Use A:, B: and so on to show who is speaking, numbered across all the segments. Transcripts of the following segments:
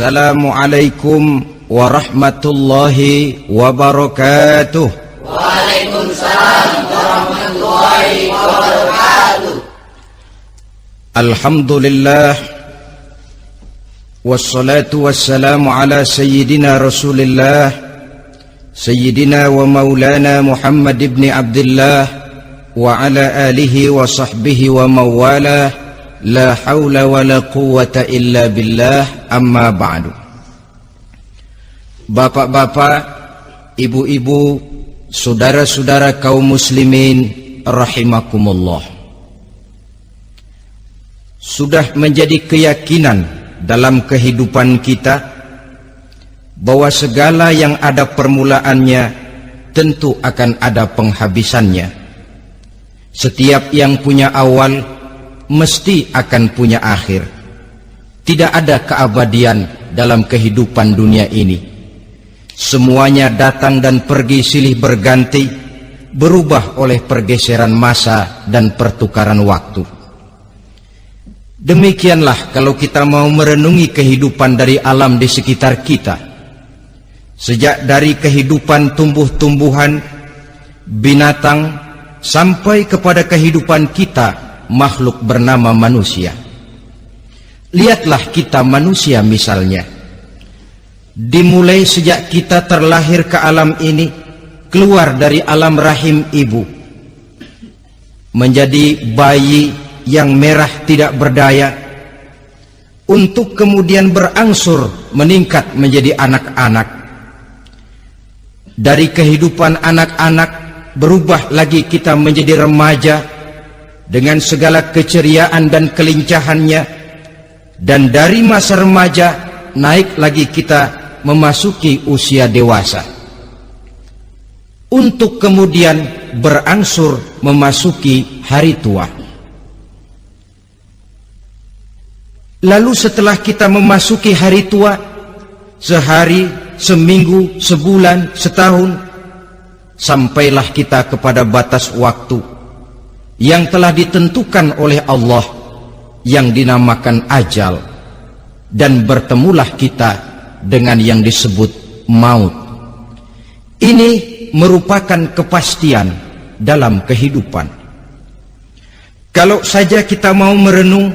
A: Assalamualaikum warahmatullahi wabarakatuh.
B: Waalaikumsalam warahmatullahi wabarakatuh.
A: Alhamdulillah, wassalatu wassalamu ala sayyidina Rasulillah, sayyidina wa maulana Muhammad ibn Abdullah wa ala alihi wa sahbihi wa mawalah. La haula wa la quwwata illa billah, amma ba'du. Bapak-bapak, ibu-ibu, saudara-saudara kaum muslimin rahimakumullah. Sudah menjadi keyakinan dalam kehidupan kita bahwa segala yang ada permulaannya tentu akan ada penghabisannya. Setiap yang punya awal mesti akan punya akhir. Tidak ada keabadian dalam kehidupan dunia ini. Semuanya datang dan pergi silih berganti, berubah oleh pergeseran masa dan pertukaran waktu. Demikianlah kalau kita mau merenungi kehidupan dari alam di sekitar kita. Sejak dari kehidupan tumbuh-tumbuhan, binatang, sampai kepada kehidupan kita, makhluk bernama manusia. Lihatlah kita manusia misalnya. Dimulai sejak kita terlahir ke alam ini, keluar dari alam rahim ibu, menjadi bayi yang merah tidak berdaya, untuk kemudian berangsur meningkat menjadi anak-anak. Dari kehidupan anak-anak berubah lagi kita menjadi remaja dengan segala keceriaan dan kelincahannya, dan dari masa remaja naik lagi kita memasuki usia dewasa, untuk kemudian berangsur memasuki hari tua. Lalu setelah kita memasuki hari tua, sehari, seminggu, sebulan, setahun, sampailah kita kepada batas waktu yang telah ditentukan oleh Allah, yang dinamakan ajal, dan bertemulah kita dengan yang disebut maut. Ini merupakan kepastian dalam kehidupan. Kalau saja kita mau merenung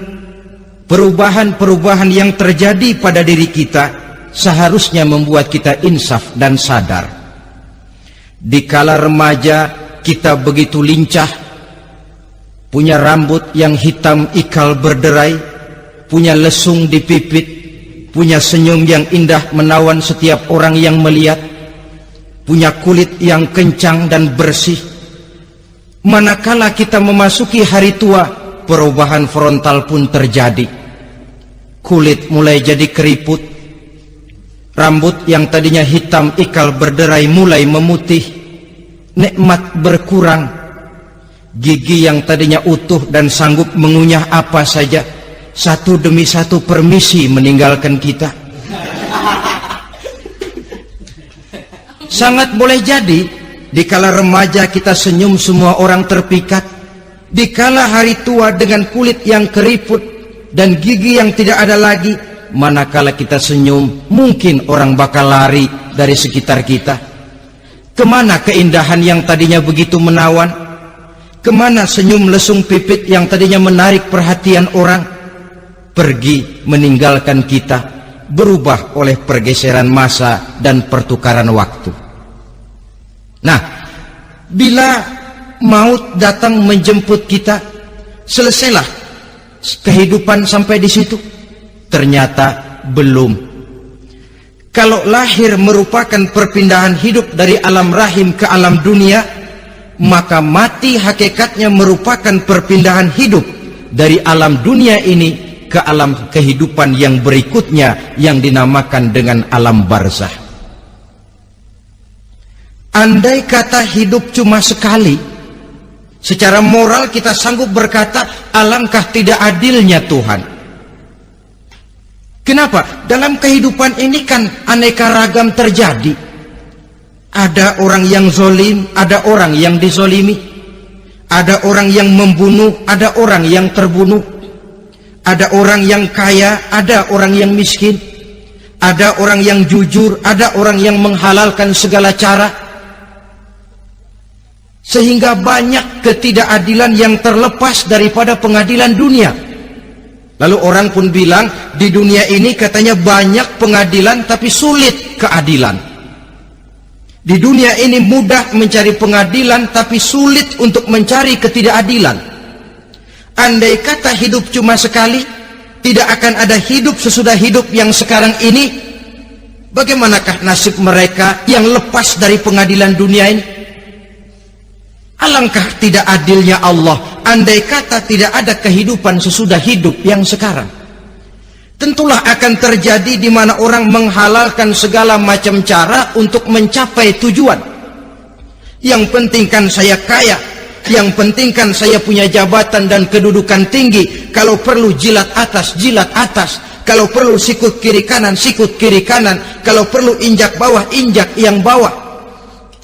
A: perubahan-perubahan yang terjadi pada diri kita, seharusnya membuat kita insaf dan sadar. Dikala remaja kita begitu lincah, punya rambut yang hitam ikal berderai, punya lesung di pipit, punya senyum yang indah menawan setiap orang yang melihat, punya kulit yang kencang dan bersih. Manakala kita memasuki hari tua, perubahan frontal pun terjadi. Kulit mulai jadi keriput, rambut yang tadinya hitam ikal berderai mulai memutih, nikmat berkurang. Gigi yang tadinya utuh dan sanggup mengunyah apa saja, satu demi satu permisi meninggalkan kita. Sangat boleh jadi dikala remaja kita senyum semua orang terpikat, dikala hari tua dengan kulit yang keriput dan gigi yang tidak ada lagi, manakala kita senyum mungkin orang bakal lari dari sekitar kita. Kemana keindahan yang tadinya begitu menawan? Kemana senyum lesung pipit yang tadinya menarik perhatian orang? Pergi meninggalkan kita, berubah oleh pergeseran masa dan pertukaran waktu. Nah, bila maut datang menjemput kita, selesailah kehidupan sampai di situ? Ternyata belum. Kalau lahir merupakan perpindahan hidup dari alam rahim ke alam dunia, maka mati hakikatnya merupakan perpindahan hidup dari alam dunia ini ke alam kehidupan yang berikutnya, yang dinamakan dengan alam barzah. Andai kata hidup cuma sekali, secara moral kita sanggup berkata, alangkah tidak adilnya Tuhan. Kenapa? Dalam kehidupan ini kan aneka ragam terjadi. Ada orang yang zolim, ada orang yang dizolimi. Ada orang yang membunuh, ada orang yang terbunuh. Ada orang yang kaya, ada orang yang miskin. ada orang yang jujur, ada orang yang menghalalkan segala cara, sehingga banyak ketidakadilan yang terlepas daripada pengadilan dunia. Lalu orang pun bilang, di dunia ini katanya banyak pengadilan tapi sulit keadilan. Di dunia ini mudah mencari pengadilan tapi sulit untuk mencari ketidakadilan. Andai kata hidup cuma sekali, tidak akan ada hidup sesudah hidup yang sekarang ini. Bagaimanakah nasib mereka yang lepas dari pengadilan dunia ini? Alangkah tidak adilnya Allah, andai kata tidak ada kehidupan sesudah hidup yang sekarang. Tentulah akan terjadi di mana orang menghalalkan segala macam cara untuk mencapai tujuan. Yang penting kan saya kaya, yang penting kan saya punya jabatan dan kedudukan tinggi. Kalau perlu jilat atas, jilat atas. Kalau perlu sikut kiri kanan, sikut kiri kanan. Kalau perlu injak bawah, injak yang bawah.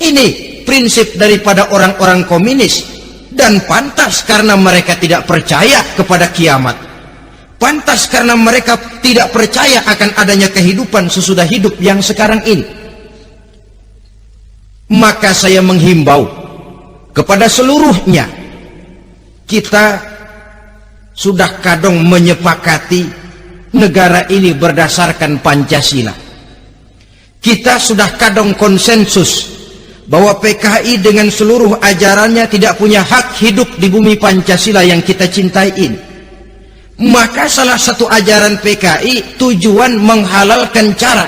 A: Ini prinsip daripada orang-orang komunis, dan pantas karena mereka tidak percaya kepada kiamat, pantas karena mereka tidak percaya akan adanya kehidupan sesudah hidup yang sekarang ini. Maka saya menghimbau kepada seluruhnya, kita sudah kadung menyepakati negara ini berdasarkan Pancasila. Kita sudah kadung konsensus bahwa PKI dengan seluruh ajarannya tidak punya hak hidup di bumi Pancasila yang kita cintai ini. Maka salah satu ajaran PKI tujuan menghalalkan cara.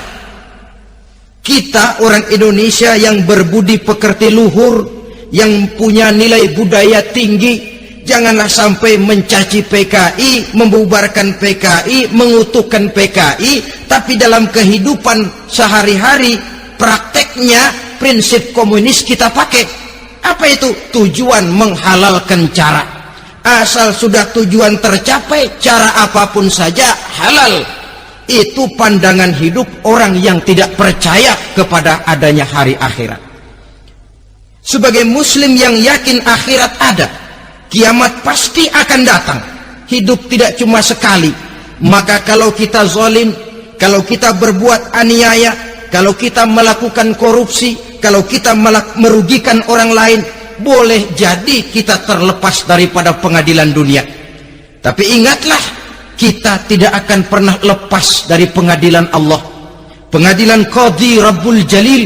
A: Kita orang Indonesia yang berbudi pekerti luhur, yang punya nilai budaya tinggi, janganlah sampai mencaci PKI, membubarkan PKI, mengutuhkan PKI, tapi dalam kehidupan sehari-hari prakteknya prinsip komunis kita pakai. Apa itu? Tujuan menghalalkan cara. Asal sudah tujuan tercapai, cara apapun saja halal. Itu pandangan hidup orang yang tidak percaya kepada adanya hari akhirat. Sebagai muslim yang yakin akhirat ada, kiamat pasti akan datang. Hidup tidak cuma sekali. Maka kalau kita zalim, kalau kita berbuat aniaya, kalau kita melakukan korupsi, kalau kita merugikan orang lain, boleh jadi kita terlepas daripada pengadilan dunia. Tapi ingatlah, kita tidak akan pernah lepas dari pengadilan Allah, pengadilan Qadhi Rabbul Jalil,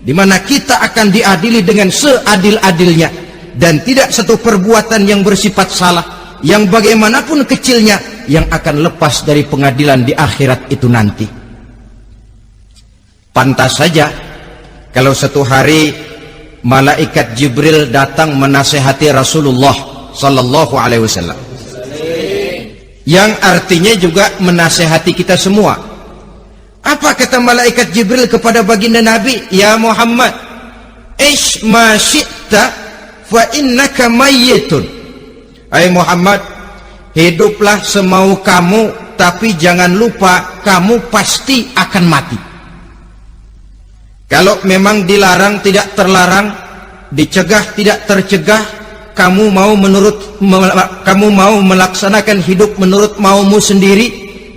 A: di mana kita akan diadili dengan seadil-adilnya, dan tidak satu perbuatan yang bersifat salah, yang bagaimanapun kecilnya, yang akan lepas dari pengadilan di akhirat itu nanti. Pantas saja kalau satu hari malaikat Jibril datang menasihati Rasulullah sallallahu alaihi wasallam, yang artinya juga menasihati kita semua. Apa kata malaikat Jibril kepada baginda Nabi? Ya Muhammad, ish ma syi'ta fa innaka mayyitun. Hai Muhammad, hiduplah semau kamu, tapi jangan lupa kamu pasti akan mati. Kalau memang dilarang tidak terlarang, dicegah tidak tercegah, kamu mau melaksanakan hidup menurut maumu sendiri,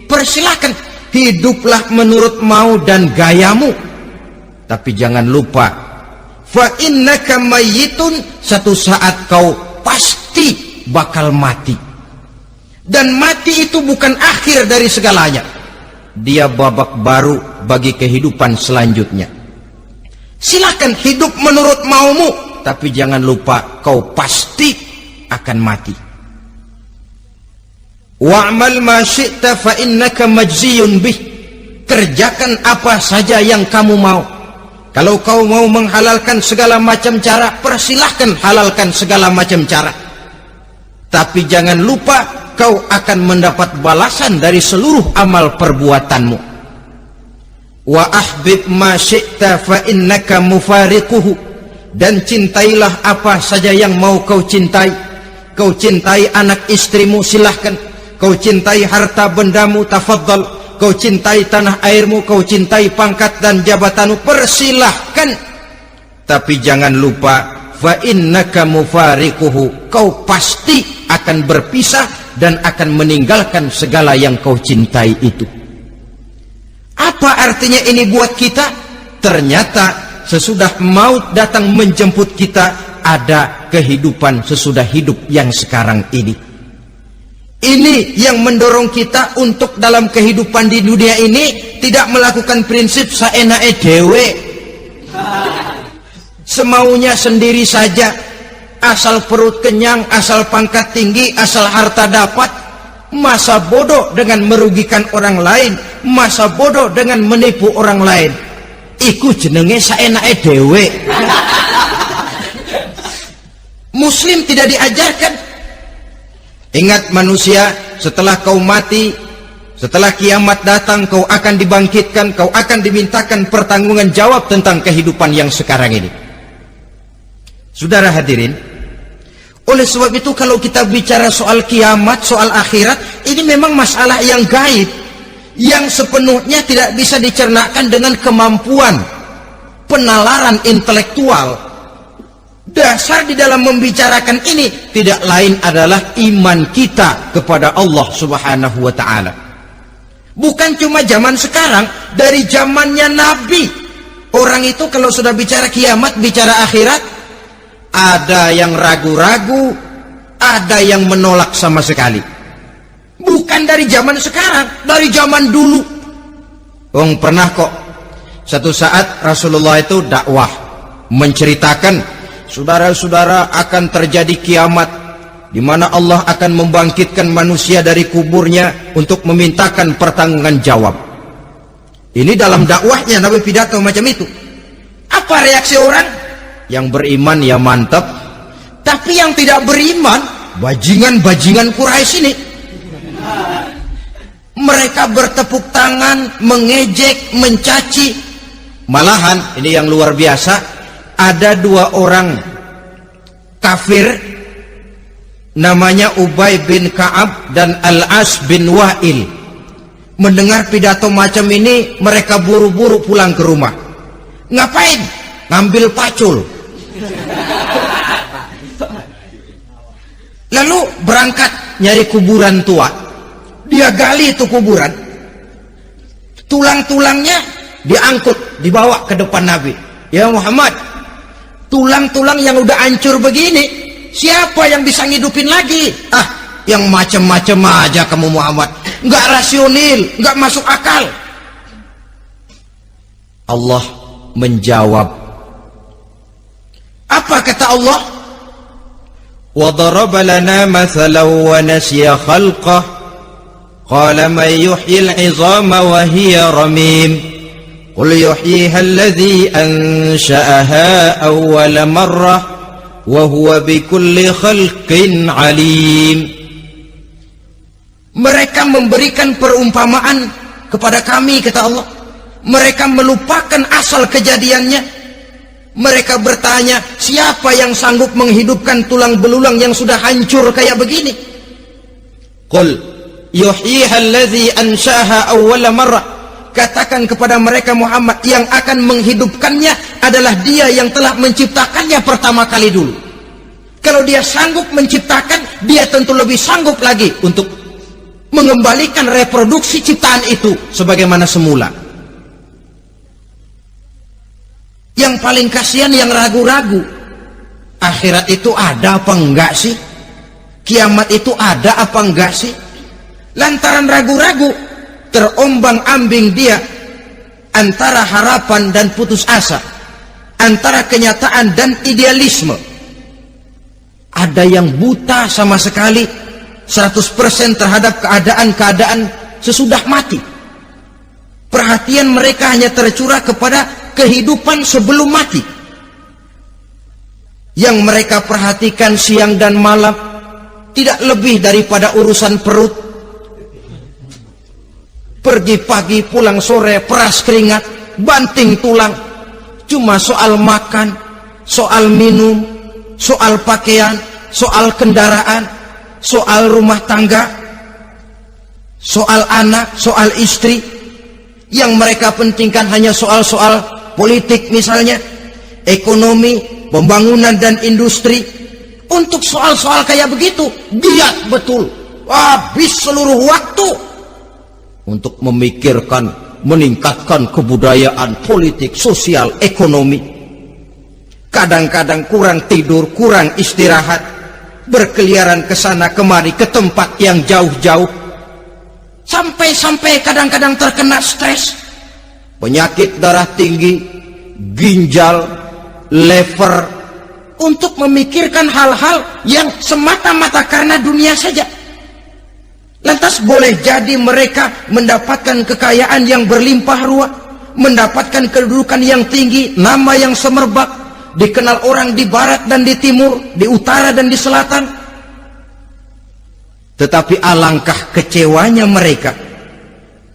A: persilakan, hiduplah menurut mau dan gayamu. Tapi jangan lupa, fa innaka mayyitun, satu saat kau pasti bakal mati. Dan mati itu bukan akhir dari segalanya, dia babak baru bagi kehidupan selanjutnya. Silakan hidup menurut maumu, tapi jangan lupa kau pasti akan mati. Wa'mal ma syi'ta fa innaka majziyun bih. Kerjakan apa saja yang kamu mau. Kalau kau mau menghalalkan segala macam cara, persilahkan halalkan segala macam cara. Tapi jangan lupa kau akan mendapat balasan dari seluruh amal perbuatanmu. Wa ahbib ma syi'ta fa innaka mufariquhu. Dan cintailah apa saja yang mau kau cintai. Kau cintai anak istrimu, silahkan. Kau cintai harta bendamu, tafadhal. Kau cintai tanah airmu, kau cintai pangkat dan jabatanmu, persilahkan. Tapi jangan lupa, fa innaka mufariquhu, kau pasti akan berpisah dan akan meninggalkan segala yang kau cintai itu. Apa Apa artinya ini buat kita? Ternyata sesudah maut datang menjemput kita, ada kehidupan sesudah hidup yang sekarang ini. Ini yang mendorong kita untuk dalam kehidupan di dunia ini tidak melakukan prinsip saenake dhewe, semaunya sendiri saja, asal perut kenyang, asal pangkat tinggi, asal harta dapat. Masa bodoh dengan merugikan orang lain, masa bodoh dengan menipu orang lain. Iku jenenge saenake dhewe. Muslim tidak diajarkan. Ingat manusia, setelah kau mati, setelah kiamat datang, kau akan dibangkitkan, kau akan dimintakan pertanggungan jawab tentang kehidupan yang sekarang ini. Saudara hadirin, oleh sebab itu kalau kita bicara soal kiamat, soal akhirat, ini memang masalah yang gaib, yang sepenuhnya tidak bisa dicernakan dengan kemampuan penalaran intelektual. Dasar di dalam membicarakan ini tidak lain adalah iman kita kepada Allah Subhanahu wa ta'ala. Bukan cuma zaman sekarang, dari zamannya Nabi. Orang itu kalau sudah bicara kiamat, bicara akhirat, ada yang ragu-ragu, ada yang menolak sama sekali. Bukan dari zaman sekarang, dari zaman dulu. Pernah kok satu saat Rasulullah itu dakwah menceritakan, saudara-saudara, akan terjadi kiamat di mana Allah akan membangkitkan manusia dari kuburnya untuk memintakan pertanggungan jawab. Ini dalam dakwahnya Nabi pidato macam itu. Apa reaksi orang? Yang beriman ya mantap, tapi yang tidak beriman, bajingan-bajingan Quraisy ini, mereka bertepuk tangan, mengejek, mencaci. Malahan ini yang luar biasa, ada dua orang kafir namanya Ubay bin Ka'ab dan Al-As bin Wa'il. Mendengar pidato macam ini, mereka buru-buru pulang ke rumah. Ngapain? Ngambil pacul. Lalu berangkat nyari kuburan tua. Dia gali itu kuburan, tulang-tulangnya diangkut, dibawa ke depan Nabi. Ya Muhammad, tulang-tulang yang udah hancur begini, siapa yang bisa ngidupin lagi? Yang macam-macam aja kamu Muhammad, nggak rasional, nggak masuk akal. Allah menjawab. Apa kata Allah? وَضَرَبَ لَنَا مَثَلًا وَنَسِيَ خَلْقَهُ قَالَ مَنْ يُحْيِي الْعِظَامَ وَهِيَ رَمِيمٌ قُلْ يُحْيِيهَا الَّذِي أَنْشَأَهَا أَوَّلَ مَرَّةٍ وَهُوَ بِكُلِّ خَلْقٍ عَلِيمٌ. Mereka memberikan perumpamaan kepada kami, kata Allah. Mereka melupakan asal kejadiannya. Mereka bertanya, siapa yang sanggup menghidupkan tulang belulang yang sudah hancur kayak begini? Qul yuhyiha allazi ansha'aha awwala marrah. Katakan kepada mereka Muhammad, yang akan menghidupkannya adalah dia yang telah menciptakannya pertama kali dulu. Kalau dia sanggup menciptakan, dia tentu lebih sanggup lagi untuk mengembalikan reproduksi ciptaan itu sebagaimana semula. Yang paling kasihan yang ragu-ragu. Akhirat itu ada apa enggak sih? Kiamat itu ada apa enggak sih? Lantaran ragu-ragu, terombang-ambing dia antara harapan dan putus asa, antara kenyataan dan idealisme. Ada yang buta sama sekali 100% terhadap keadaan-keadaan sesudah mati. Perhatian mereka hanya tercurah kepada kehidupan sebelum mati. Yang mereka perhatikan siang dan malam tidak lebih daripada urusan perut. Pergi pagi, pulang sore, peras keringat, banting tulang. Cuma soal makan, soal minum, soal pakaian, soal kendaraan, soal rumah tangga, soal anak, soal istri. Yang mereka pentingkan hanya soal-soal politik misalnya, ekonomi, pembangunan dan industri. Untuk soal-soal kayak begitu, giat betul, habis seluruh waktu untuk memikirkan meningkatkan kebudayaan, politik, sosial, ekonomi. Kadang-kadang kurang tidur, kurang istirahat, berkeliaran ke sana kemari ke tempat yang jauh-jauh, sampai kadang-kadang terkena stres, penyakit darah tinggi, ginjal, lever, untuk memikirkan hal-hal yang semata-mata karena dunia saja. Lantas boleh jadi mereka mendapatkan kekayaan yang berlimpah ruah, mendapatkan kedudukan yang tinggi, nama yang semerbak, dikenal orang di barat dan di timur, di utara dan di selatan. Tetapi alangkah kecewanya mereka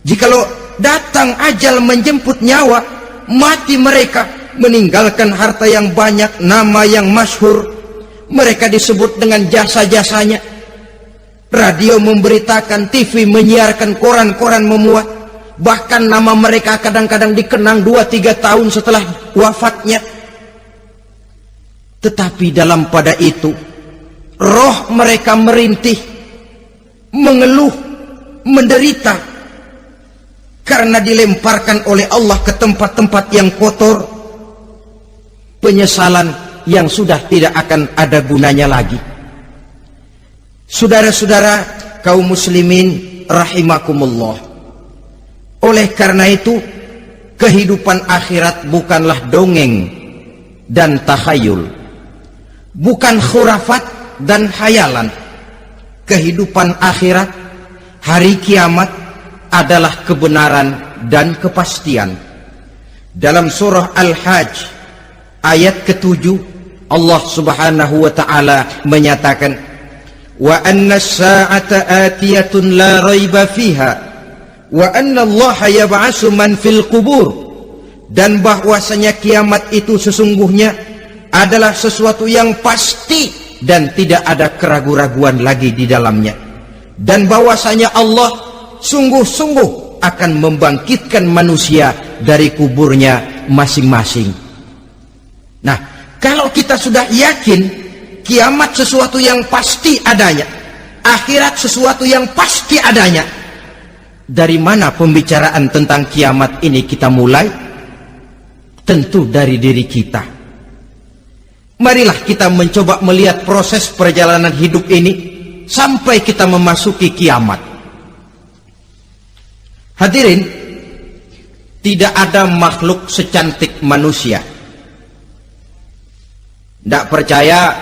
A: jikalau datang ajal menjemput nyawa, mati mereka, meninggalkan harta yang banyak, nama yang masyhur. Mereka disebut dengan jasa-jasanya. Radio memberitakan, TV menyiarkan, koran-koran memuat. Bahkan nama mereka kadang-kadang dikenang 2-3 tahun setelah wafatnya. Tetapi dalam pada itu, roh mereka merintih, mengeluh, menderita, karena dilemparkan oleh Allah ke tempat-tempat yang kotor. Penyesalan yang sudah tidak akan ada gunanya lagi. Saudara-saudara kaum muslimin rahimakumullah, oleh karena itu kehidupan akhirat bukanlah dongeng dan takhayul, bukan khurafat dan khayalan. Kehidupan akhirat, hari kiamat, adalah kebenaran dan kepastian. Dalam surah Al-Hajj ayat ke-7, Allah subhanahu wa ta'ala menyatakan, wa anna as-sa'ata atiyatun la raiba fiha wa anna allaha yab'asu man fil qubur, dan bahwasanya kiamat itu sesungguhnya adalah sesuatu yang pasti dan tidak ada keraguan-raguan lagi di dalamnya, dan bahwasanya Allah sungguh-sungguh akan membangkitkan manusia dari kuburnya masing-masing. Nah, kalau kita sudah yakin kiamat sesuatu yang pasti adanya, akhirat sesuatu yang pasti adanya, dari mana pembicaraan tentang kiamat ini kita mulai? Tentu dari diri kita. Marilah kita mencoba melihat proses perjalanan hidup ini sampai kita memasuki kiamat. Hadirin, tidak ada makhluk secantik manusia. Tidak percaya,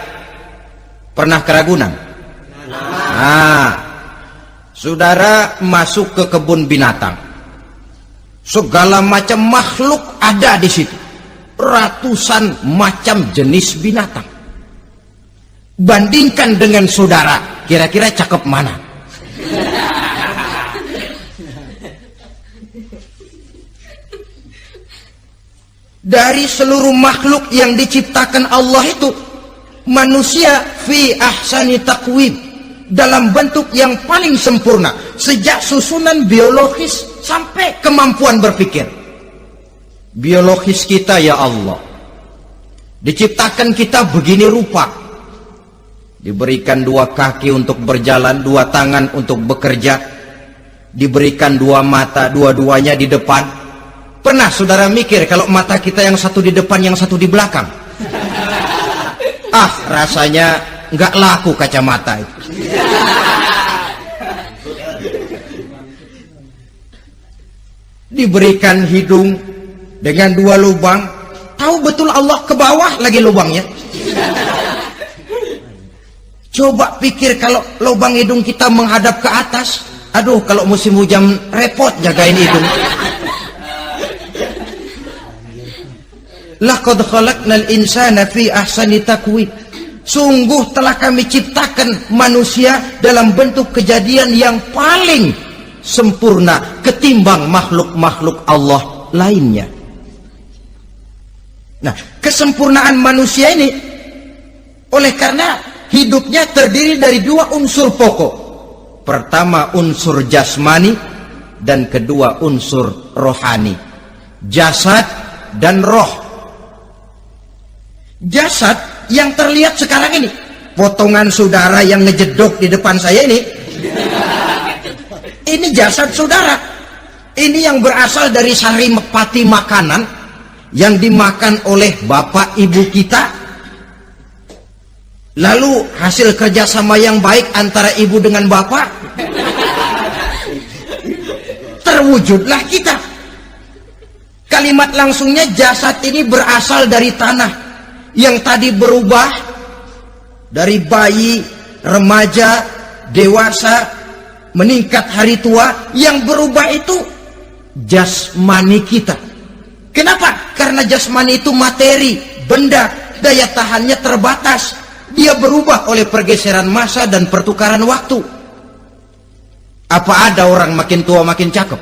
A: pernah ke Ragunan? Nah, saudara masuk ke kebun binatang, segala macam makhluk ada di situ, ratusan macam jenis binatang. Bandingkan dengan saudara, kira-kira cakep mana? Dari seluruh makhluk yang diciptakan Allah itu, manusia fi ahsani taqwim, dalam bentuk yang paling sempurna, sejak susunan biologis sampai kemampuan berpikir. Biologis kita, ya Allah, diciptakan kita begini rupa, diberikan 2 kaki untuk berjalan, 2 tangan untuk bekerja, diberikan 2 mata, dua-duanya di depan. Pernah saudara mikir kalau mata kita yang satu di depan, yang satu di belakang? Ah, rasanya nggak laku kacamata itu. Diberikan hidung dengan 2 lubang, tahu betul Allah ke bawah lagi lubangnya. Coba pikir kalau lubang hidung kita menghadap ke atas. Aduh, kalau musim hujan repot jagain hidung. Laqad khalaqnal insana fi ahsani taqwim. Sungguh telah kami ciptakan manusia dalam bentuk kejadian yang paling sempurna ketimbang makhluk-makhluk Allah lainnya. Nah, kesempurnaan manusia ini oleh karena hidupnya terdiri dari 2 unsur pokok. Pertama unsur jasmani dan kedua unsur rohani, jasad dan roh. Jasad yang terlihat sekarang ini, potongan saudara yang ngejedok di depan saya ini jasad saudara. Ini yang berasal dari saripati makanan yang dimakan oleh bapak ibu kita. Lalu hasil kerjasama yang baik antara ibu dengan bapak, terwujudlah kita. Kalimat langsungnya, jasad ini berasal dari tanah yang tadi berubah dari bayi, remaja, dewasa, meningkat hari tua. Yang berubah itu jasmani kita. Kenapa? Karena jasmani itu materi, benda, daya tahannya terbatas. Dia berubah oleh pergeseran massa dan pertukaran waktu. Apa ada orang makin tua makin cakep?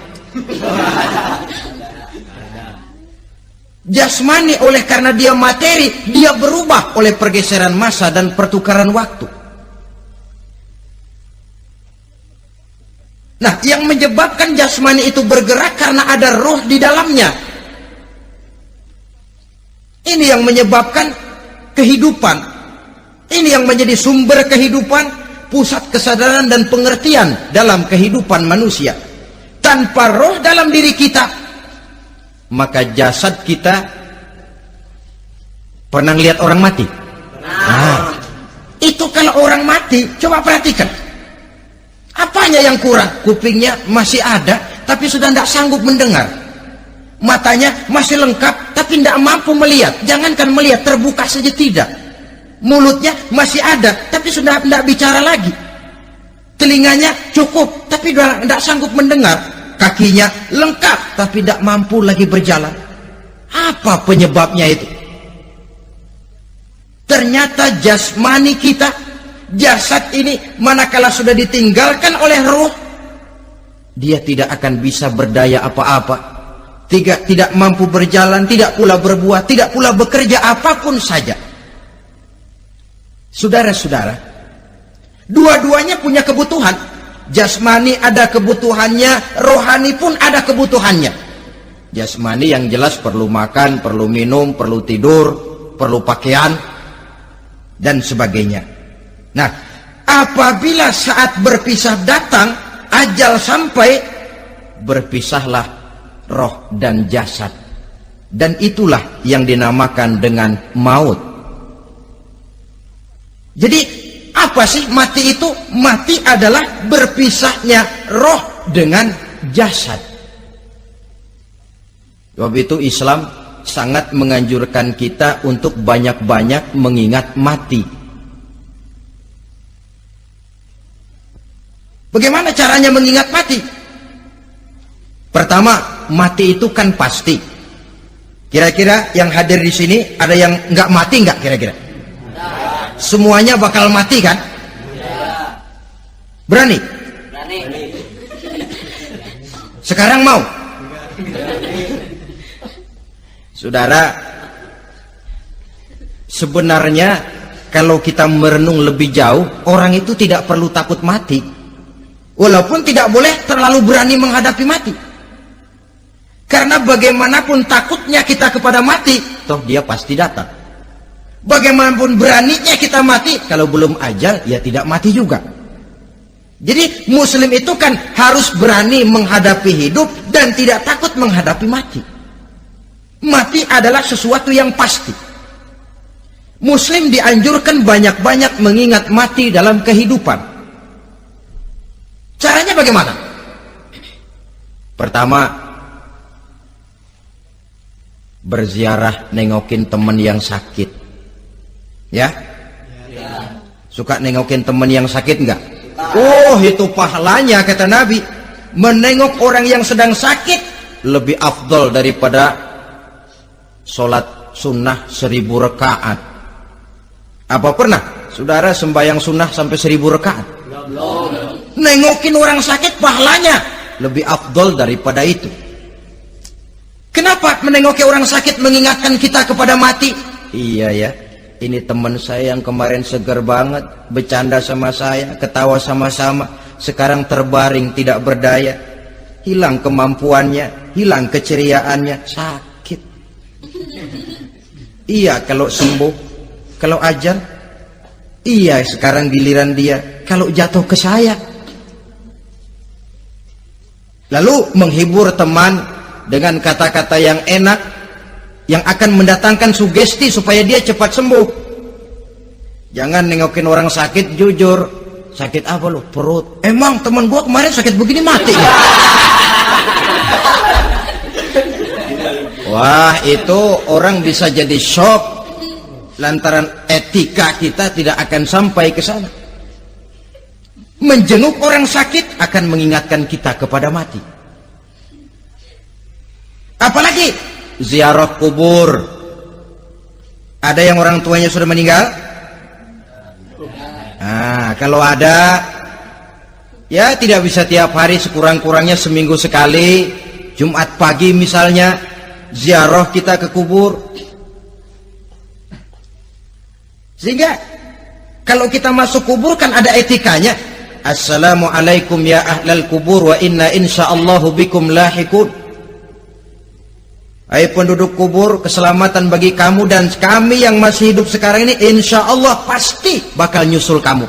A: Jasmani oleh karena dia materi, dia berubah oleh pergeseran massa dan pertukaran waktu. Nah, yang menyebabkan jasmani itu bergerak karena ada roh di dalamnya. Ini yang menyebabkan kehidupan. Ini yang menjadi sumber kehidupan, pusat kesadaran dan pengertian dalam kehidupan manusia. Tanpa roh dalam diri kita, maka jasad kita, pernah lihat orang mati? Nah, itu kalau orang mati, coba perhatikan. Apanya yang kurang? Kupingnya masih ada, tapi sudah tidak sanggup mendengar. Matanya masih lengkap, tapi tidak mampu melihat. Jangankan melihat, terbuka saja tidak. Mulutnya masih ada, tapi sudah tidak bicara lagi. Telinganya cukup, tapi sudah tidak sanggup mendengar. Kakinya lengkap, tapi tidak mampu lagi berjalan. Apa penyebabnya itu? Ternyata jasmani kita, jasad ini, manakala sudah ditinggalkan oleh ruh, dia tidak akan bisa berdaya apa-apa. Tidak mampu berjalan, tidak pula berbuat, tidak pula bekerja apapun saja. Saudara-saudara, dua-duanya punya kebutuhan. Jasmani ada kebutuhannya, rohani pun ada kebutuhannya. Jasmani yang jelas perlu makan, perlu minum, perlu tidur, perlu pakaian, dan sebagainya. Nah, apabila saat berpisah datang, ajal sampai, berpisahlah roh dan jasad. Dan itulah yang dinamakan dengan maut. Jadi apa sih mati itu? Mati adalah berpisahnya roh dengan jasad. Sebab itu Islam sangat menganjurkan kita untuk banyak-banyak mengingat mati. Bagaimana caranya mengingat mati? Pertama, mati itu kan pasti. Kira-kira yang hadir di sini ada yang nggak mati nggak kira-kira? Semuanya bakal mati kan? Berani? Sekarang mau? Saudara, sebenarnya kalau kita merenung lebih jauh, orang itu tidak perlu takut mati. Walaupun tidak boleh terlalu berani menghadapi mati. Karena bagaimanapun takutnya kita kepada mati, toh dia pasti datang. Bagaimanapun beraninya kita mati, kalau belum ajal, ya tidak mati juga. Jadi muslim itu kan harus berani menghadapi hidup dan tidak takut menghadapi mati. Mati adalah sesuatu yang pasti. Muslim dianjurkan banyak-banyak mengingat mati dalam kehidupan. Caranya bagaimana? Pertama, berziarah nengokin teman yang sakit. Ya? Suka nengokin teman yang sakit enggak? Oh, itu pahalanya kata Nabi. Menengok orang yang sedang sakit lebih afdol daripada sholat sunnah 1000 rakaat. Apa pernah saudara sembahyang sunnah sampai 1000 rakaat? Nengokin orang sakit pahalanya lebih afdol daripada itu. Kenapa menengoki orang sakit mengingatkan kita kepada mati? Iya ya, ini teman saya yang kemarin segar banget, bercanda sama saya, ketawa sama-sama, sekarang terbaring tidak berdaya, hilang kemampuannya, hilang keceriaannya, sakit. Iya kalau sembuh, kalau ajal, iya sekarang giliran dia, kalau jatuh ke saya. lalu menghibur teman dengan kata-kata yang enak yang akan mendatangkan sugesti supaya dia cepat sembuh. Jangan nengokin orang sakit jujur, sakit apa lo? Perut. Emang teman gua kemarin sakit begini mati ya? Wah, itu orang bisa jadi shock lantaran etika kita tidak akan sampai ke sana. Menjenguk orang sakit akan mengingatkan kita kepada mati. Apalagi ziarah kubur. Ada yang orang tuanya sudah meninggal? Nah, kalau ada, ya tidak bisa tiap hari, sekurang-kurangnya seminggu sekali, Jumat pagi misalnya, ziarah kita ke kubur. Sehingga kalau kita masuk kubur kan ada etikanya. Assalamualaikum ya ahlal kubur wa inna insyaallahu bikum lahikun. Hai penduduk kubur, keselamatan bagi kamu dan kami yang masih hidup sekarang ini insya Allah pasti bakal nyusul kamu.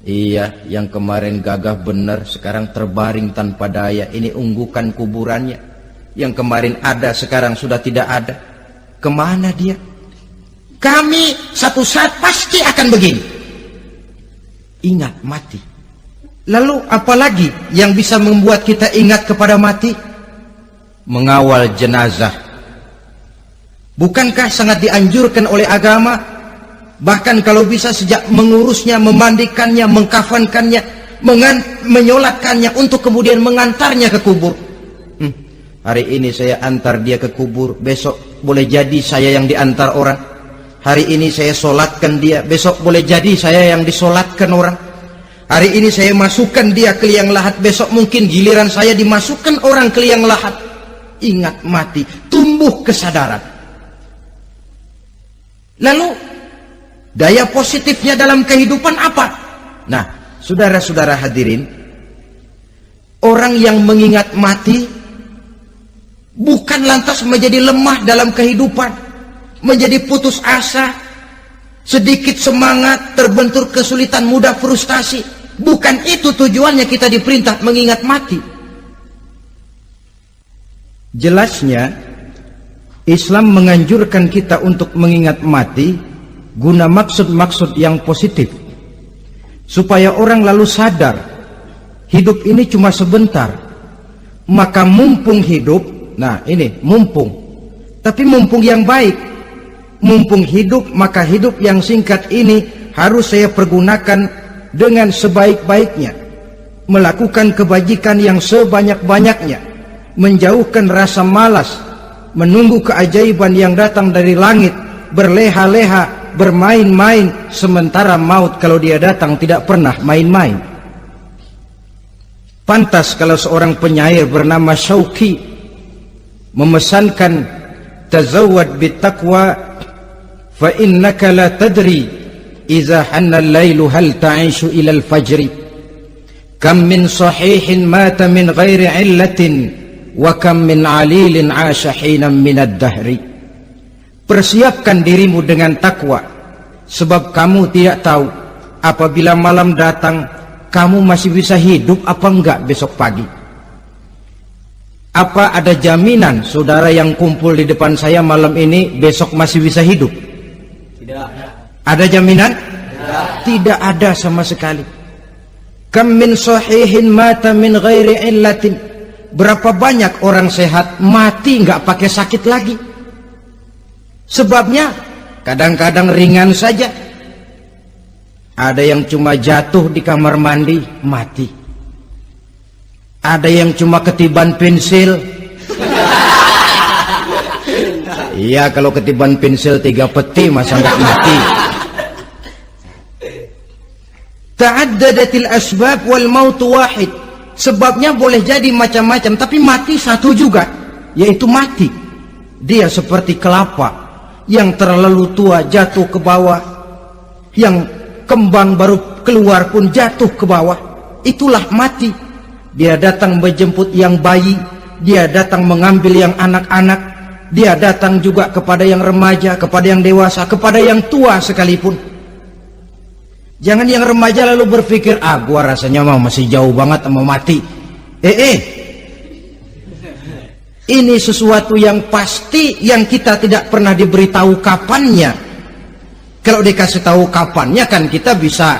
A: Iya, yang kemarin gagah benar sekarang terbaring tanpa daya. Ini unggukan kuburannya. Yang kemarin ada sekarang sudah tidak ada. Kemana dia? Kami satu saat pasti akan begini. Ingat mati. Lalu apalagi yang bisa membuat kita ingat kepada mati? Mengawal jenazah. Bukankah sangat dianjurkan oleh agama? Bahkan kalau bisa sejak mengurusnya, memandikannya, mengkafankannya, menyolatkannya untuk kemudian mengantarnya ke kubur. Hari ini saya antar dia ke kubur, besok boleh jadi saya yang diantar orang. Hari ini saya solatkan dia, besok boleh jadi saya yang disolatkan orang. Hari ini saya masukkan dia ke liang lahat, besok mungkin giliran saya dimasukkan orang ke liang lahat. Ingat mati, tumbuh kesadaran. Lalu daya positifnya dalam kehidupan apa? Nah, saudara-saudara hadirin, orang yang mengingat mati bukan lantas menjadi lemah dalam kehidupan, menjadi putus asa, sedikit semangat, terbentur kesulitan, mudah frustasi. Bukan itu tujuannya kita diperintah mengingat mati. Jelasnya Islam menganjurkan kita untuk mengingat mati guna maksud-maksud yang positif, supaya orang lalu sadar hidup ini cuma sebentar. Maka mumpung hidup, nah ini mumpung, tapi mumpung yang baik. Mumpung hidup, maka hidup yang singkat ini harus saya pergunakan dengan sebaik-baiknya, melakukan kebajikan yang sebanyak-banyaknya, menjauhkan rasa malas, menunggu keajaiban yang datang dari langit, berleha-leha, bermain-main, sementara maut kalau dia datang tidak pernah main-main. Pantas kalau seorang penyair bernama Syauqi memesankan, tazawwad bittaqwa fa innaka la tadri idza hanna al-lailu hal ta'ishu ila al-fajri, kam min sahihin mata min ghairi illatin wa kam min alilin 'asha hinan minad dahri. Persiapkan dirimu dengan takwa, sebab kamu tidak tahu apabila malam datang kamu masih bisa hidup apa enggak besok pagi. Apa ada jaminan saudara yang kumpul di depan saya malam ini besok masih bisa hidup? Tidak. Ada jaminan? Tidak ada sama sekali. Kam min sahihin mata min ghairi illatin. Berapa banyak orang sehat mati nggak pakai sakit lagi. Sebabnya kadang-kadang ringan saja. Ada yang cuma jatuh di kamar mandi mati. Ada yang cuma ketiban pensil. Iya, kalau ketiban pensil 3 peti masa nggak mati. Ta'addadatil asbab wal mautu wahid. Sebabnya boleh jadi macam-macam, tapi mati satu juga, yaitu mati. Dia seperti kelapa yang terlalu tua jatuh ke bawah, yang kembang baru keluar pun jatuh ke bawah. Itulah mati. Dia datang menjemput yang bayi, dia datang mengambil yang anak-anak, dia datang juga kepada yang remaja, kepada yang dewasa, kepada yang tua sekalipun. Jangan yang remaja lalu berpikir, gua rasanya masih jauh banget mau mati. Ini sesuatu yang pasti yang kita tidak pernah diberitahu kapannya. Kalau dikasih tahu kapannya kan kita bisa,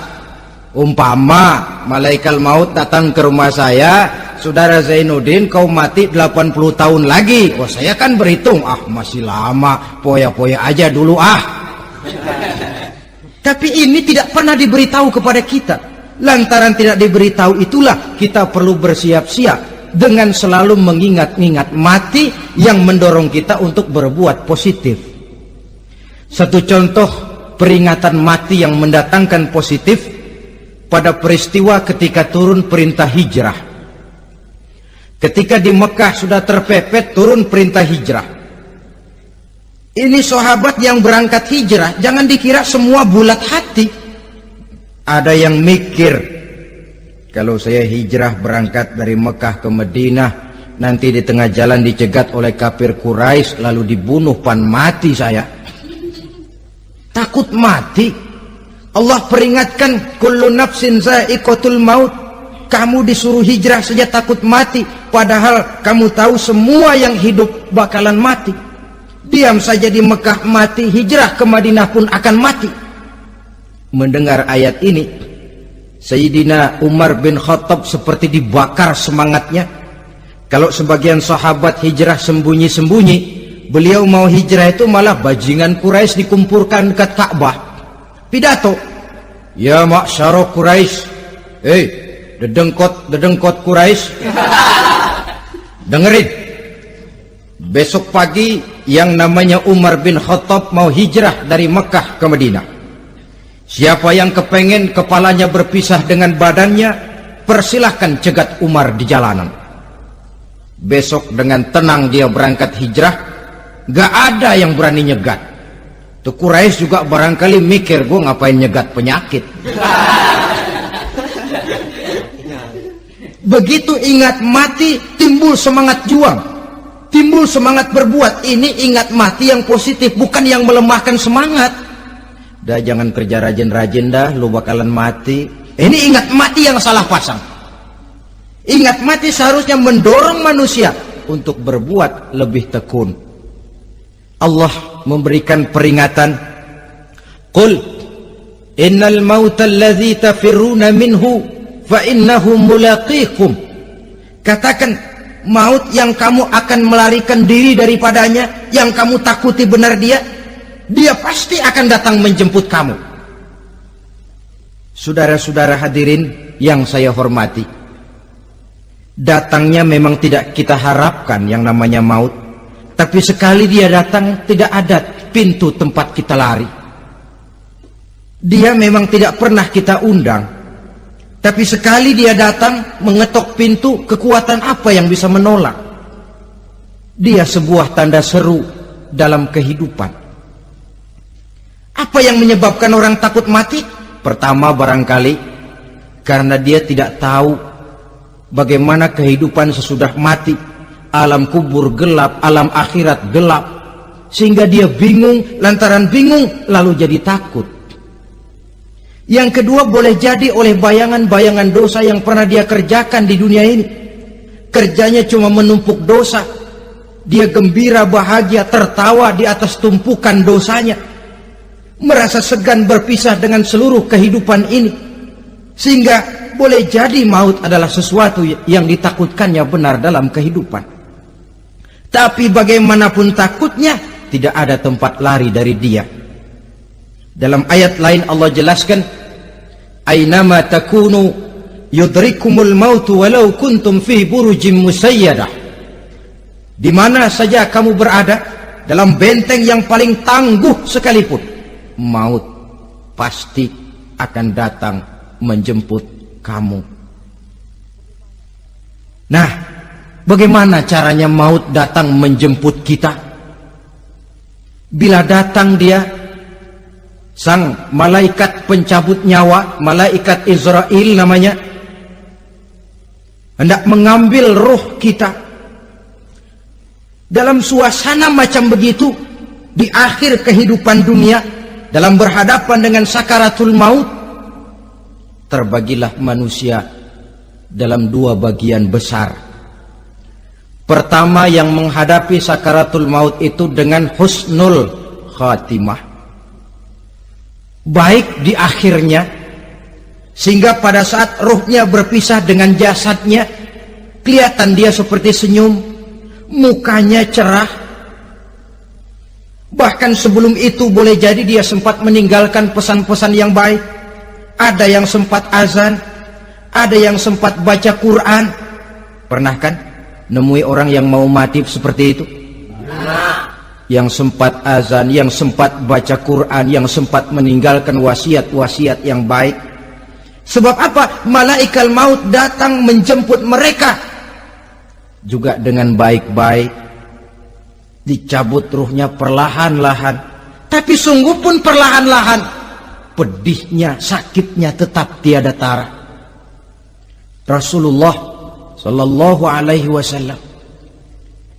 A: umpama malaikat maut datang ke rumah saya, saudara Zainuddin kau mati 80 tahun lagi. Oh saya kan berhitung, masih lama, poya-poya aja dulu Tapi ini tidak pernah diberitahu kepada kita. Lantaran tidak diberitahu itulah kita perlu bersiap-siap dengan selalu mengingat-ingat mati yang mendorong kita untuk berbuat positif. Satu contoh peringatan mati yang mendatangkan positif pada peristiwa ketika turun perintah hijrah. Ketika di Mekah sudah terpepet turun perintah hijrah. Ini sahabat yang berangkat hijrah, jangan dikira semua bulat hati. Ada yang mikir, kalau saya hijrah berangkat dari Mekah ke Madinah, nanti di tengah jalan dicegat oleh kafir Quraisy lalu dibunuh, mati saya. Takut mati. Allah peringatkan, kullu nafsin za'iqatul maut. Kamu disuruh hijrah saja takut mati, padahal kamu tahu semua yang hidup bakalan mati. Diam saja di Mekah mati, hijrah ke Madinah pun akan mati. Mendengar ayat ini, Sayyidina Umar bin Khattab seperti dibakar semangatnya. Kalau sebagian sahabat hijrah sembunyi-sembunyi, beliau mau hijrah itu malah bajingan Quraisy dikumpulkan dekat Ka'bah. Pidato, ya ma'syara Quraisy, dedengkot Quraisy, dengerin. Besok pagi yang namanya Umar bin Khattab mau hijrah dari Mekah ke Madinah. Siapa yang kepengen kepalanya berpisah dengan badannya, persilahkan cegat Umar di jalanan. Besok dengan tenang dia berangkat hijrah, gak ada yang berani nyegat. Tuh Quraisy juga barangkali mikir, gue ngapain nyegat penyakit. Begitu ingat mati, timbul semangat juang, timbul semangat berbuat. Ini ingat mati yang positif, bukan yang melemahkan semangat. Dah jangan kerja rajin-rajin dah, lu bakalan mati. Ini ingat mati yang salah pasang. Ingat mati seharusnya mendorong manusia untuk berbuat lebih tekun. Allah memberikan peringatan, qul innal mauta alladzi tafirruna minhu fa innahu mulaqikum. Katakan, maut yang kamu akan melarikan diri daripadanya, yang kamu takuti benar dia pasti akan datang menjemput kamu. Saudara-saudara hadirin yang saya hormati, datangnya memang tidak kita harapkan yang namanya maut, tapi sekali dia datang tidak ada pintu tempat kita lari. Dia memang tidak pernah kita undang, tapi sekali dia datang mengetok pintu, kekuatan apa yang bisa menolak? Dia sebuah tanda seru dalam kehidupan. Apa yang menyebabkan orang takut mati? Pertama barangkali karena dia tidak tahu bagaimana kehidupan sesudah mati. Alam kubur gelap, alam akhirat gelap, sehingga dia bingung. Lantaran bingung lalu jadi takut. Yang kedua boleh jadi oleh bayangan-bayangan dosa yang pernah dia kerjakan di dunia ini. Kerjanya cuma menumpuk dosa. Dia gembira, bahagia, tertawa di atas tumpukan dosanya, merasa segan berpisah dengan seluruh kehidupan ini, sehingga boleh jadi maut adalah sesuatu yang ditakutkannya benar dalam kehidupan. Tapi bagaimanapun takutnya, tidak ada tempat lari dari dia. Dalam ayat lain Allah jelaskan, ainama takunu yudrikumul mautu walau kuntum fi burujim musayyadah. Di mana saja kamu berada, dalam benteng yang paling tangguh sekalipun, maut pasti akan datang menjemput kamu. Nah, bagaimana caranya maut datang menjemput kita? Bila datang dia, sang malaikat pencabut nyawa, malaikat Israel namanya, hendak mengambil roh kita. Dalam suasana macam begitu, di akhir kehidupan dunia, dalam berhadapan dengan sakaratul maut, terbagilah manusia dalam dua bagian besar. Pertama, yang menghadapi sakaratul maut itu dengan husnul khatimah, baik di akhirnya, sehingga pada saat ruhnya berpisah dengan jasadnya, kelihatan dia seperti senyum, mukanya cerah. Bahkan sebelum itu boleh jadi dia sempat meninggalkan pesan-pesan yang baik. Ada yang sempat azan, ada yang sempat baca Quran. Pernah kan nemui orang yang mau mati seperti itu? Yang sempat azan, yang sempat baca Quran, yang sempat meninggalkan wasiat-wasiat yang baik. Sebab apa? Malaikat maut datang menjemput mereka juga dengan baik-baik. Dicabut ruhnya perlahan-lahan, tapi sungguh pun perlahan-lahan. Pedihnya, sakitnya tetap tiada tara. Rasulullah Sallallahu Alaihi Wasallam,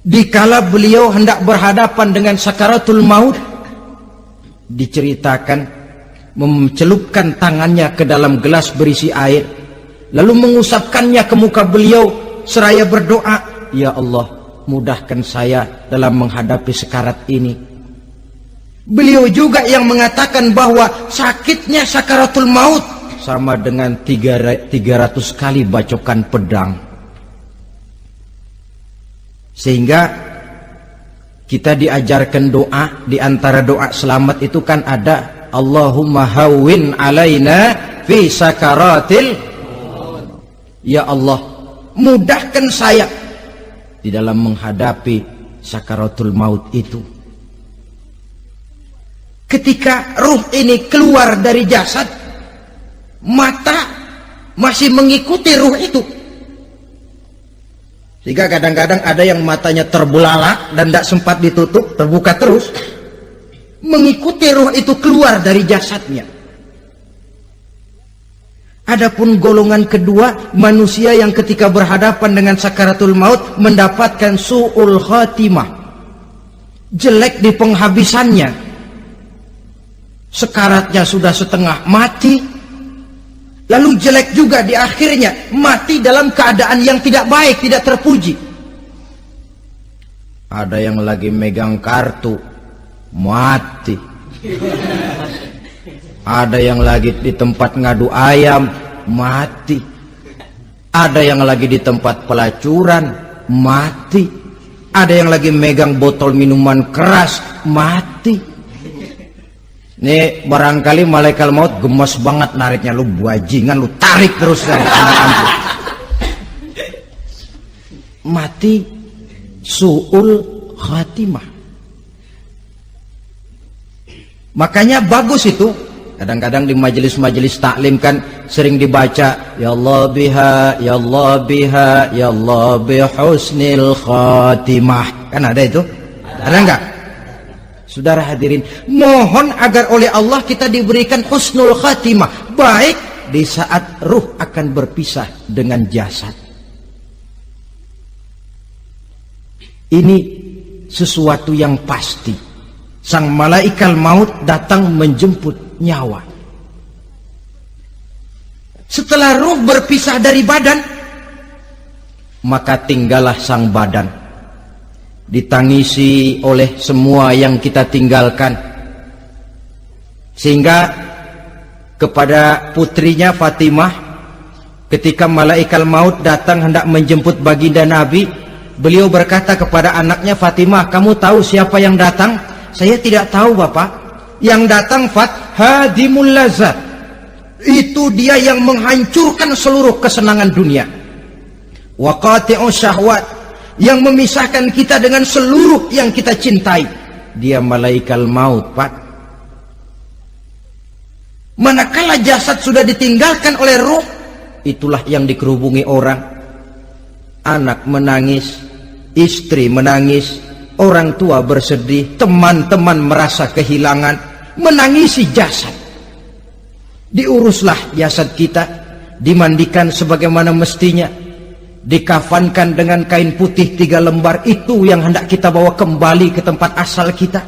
A: dikala beliau hendak berhadapan dengan sakaratul maut, diceritakan mencelupkan tangannya ke dalam gelas berisi air, lalu mengusapkannya ke muka beliau seraya berdoa, "Ya Allah, mudahkan saya dalam menghadapi sekarat ini." Beliau juga yang mengatakan bahwa sakitnya sakaratul maut sama dengan 300 kali bacokan pedang. Sehingga kita diajarkan doa, di antara doa selamat itu kan ada Allahumma hawwin alaina fi sakaratil, ya Allah, mudahkan saya di dalam menghadapi sakaratul maut itu. Ketika ruh ini keluar dari jasad, mata masih mengikuti ruh itu. Sehingga kadang-kadang ada yang matanya terbelalak dan tidak sempat ditutup, terbuka terus, mengikuti ruh itu keluar dari jasadnya. Adapun golongan kedua, manusia yang ketika berhadapan dengan sakaratul maut mendapatkan su'ul khatimah, jelek di penghabisannya. Sekaratnya sudah setengah mati, lalu jelek juga di akhirnya, mati dalam keadaan yang tidak baik, tidak terpuji. Ada yang lagi megang kartu, mati. Ada yang lagi di tempat ngadu ayam, mati. Ada yang lagi di tempat pelacuran, mati. Ada yang lagi megang botol minuman keras, mati. Nih barangkali malaikat maut gemes banget nariknya, lu bajingan, lu tarik terus dari anak-anak. Mati su'ul khatimah. Makanya bagus itu. Kadang-kadang di majelis-majelis taklim kan sering dibaca, ya Allah biha, ya Allah biha, ya Allah bihusnil khatimah. Kan ada itu? Ada enggak? Saudara hadirin, mohon agar oleh Allah kita diberikan husnul khatimah, baik di saat ruh akan berpisah dengan jasad. Ini sesuatu yang pasti. Sang malaikat maut datang menjemput nyawa. Setelah ruh berpisah dari badan, maka tinggallah sang badan, ditangisi oleh semua yang kita tinggalkan. Sehingga kepada putrinya Fatimah, ketika malaikat maut datang hendak menjemput baginda Nabi, beliau berkata kepada anaknya, Fatimah, kamu tahu siapa yang datang? Saya tidak tahu, Bapak. Yang datang hadimul lazat, itu dia yang menghancurkan seluruh kesenangan dunia, wa qati'u syahwat, yang memisahkan kita dengan seluruh yang kita cintai. Dia malaikat maut, Pak. Manakala jasad sudah ditinggalkan oleh ruh, itulah yang dikerubungi orang. Anak menangis, istri menangis, orang tua bersedih, teman-teman merasa kehilangan, menangisi jasad. Diuruslah jasad kita, dimandikan sebagaimana mestinya, dikafankan dengan kain putih 3 lembar, itu yang hendak kita bawa kembali ke tempat asal kita.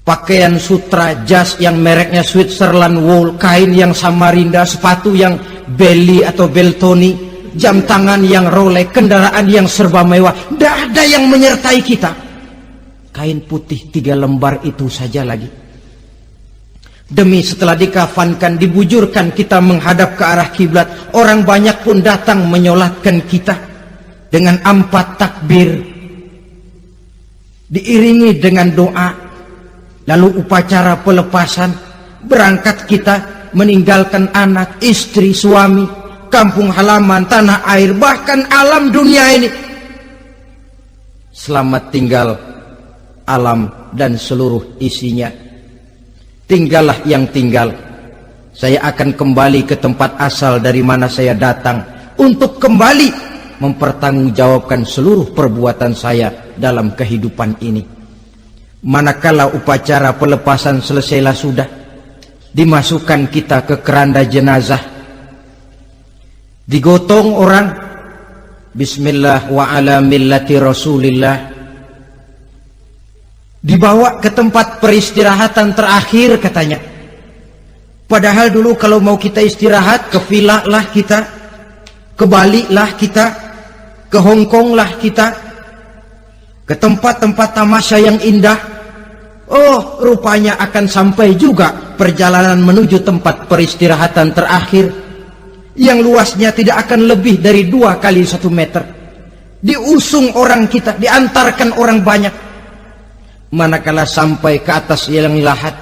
A: Pakaian sutra, jas yang mereknya Switzerland wool, kain yang Samarinda, sepatu yang Belly atau Beltoni, jam tangan yang Rolex, kendaraan yang serba mewah. Tidak ada yang menyertai kita. Kain putih 3 lembar itu saja lagi. Demi setelah dikafankan, dibujurkan kita menghadap ke arah kiblat, orang banyak pun datang menyolatkan kita dengan 4 takbir, diiringi dengan doa. Lalu upacara pelepasan, berangkat kita meninggalkan anak, istri, suami, kampung halaman, tanah air, bahkan alam dunia ini. Selamat tinggal alam dan seluruh isinya. Tinggallah yang tinggal. Saya akan kembali ke tempat asal dari mana saya datang, untuk kembali mempertanggungjawabkan seluruh perbuatan saya dalam kehidupan ini. Manakala upacara pelepasan selesailah sudah, dimasukkan kita ke keranda jenazah, digotong orang, bismillah wa ala millati rasulillah, dibawa ke tempat peristirahatan terakhir katanya. Padahal dulu kalau mau kita istirahat, ke villa lah kita, ke Bali lah kita, ke Hong Kong lah kita, ke tempat-tempat tamasya yang indah. Oh, rupanya akan sampai juga perjalanan menuju tempat peristirahatan terakhir yang luasnya tidak akan lebih dari 2 kali 1 meter. Diusung orang kita, diantarkan orang banyak. Manakala sampai ke atas yang lahat,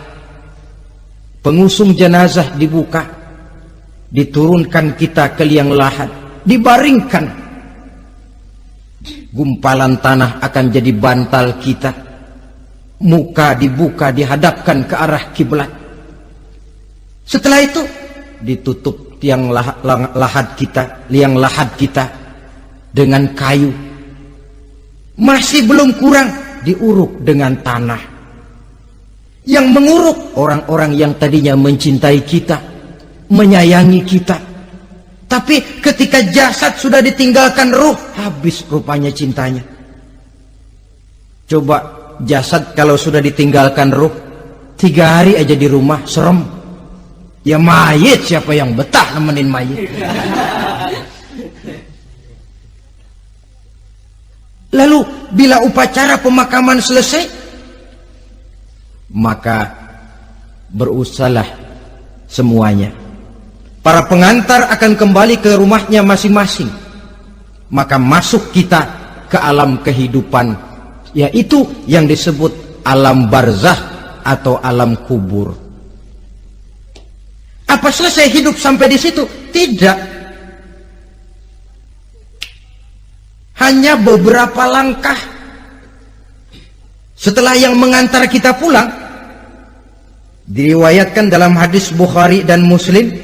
A: pengusung jenazah dibuka, diturunkan kita ke liang lahat, dibaringkan. Gumpalan tanah akan jadi bantal kita. Muka dibuka, dihadapkan ke arah kiblat. Setelah itu ditutup liang lahat kita dengan kayu. Masih belum kurang, diuruk dengan tanah. Yang menguruk orang-orang yang tadinya mencintai kita, menyayangi kita. Tapi ketika jasad sudah ditinggalkan ruh, habis rupanya cintanya. Coba jasad kalau sudah ditinggalkan ruh, 3 hari aja di rumah, serem. Ya mayit, siapa yang betah nemenin mayit? Lalu bila upacara pemakaman selesai, maka berusahalah semuanya. Para pengantar akan kembali ke rumahnya masing-masing. Maka masuk kita ke alam kehidupan, yaitu yang disebut alam barzah atau alam kubur. Apa selesai hidup sampai di situ? Tidak. Hanya beberapa langkah setelah yang mengantar kita pulang. Diriwayatkan dalam hadis Bukhari dan Muslim,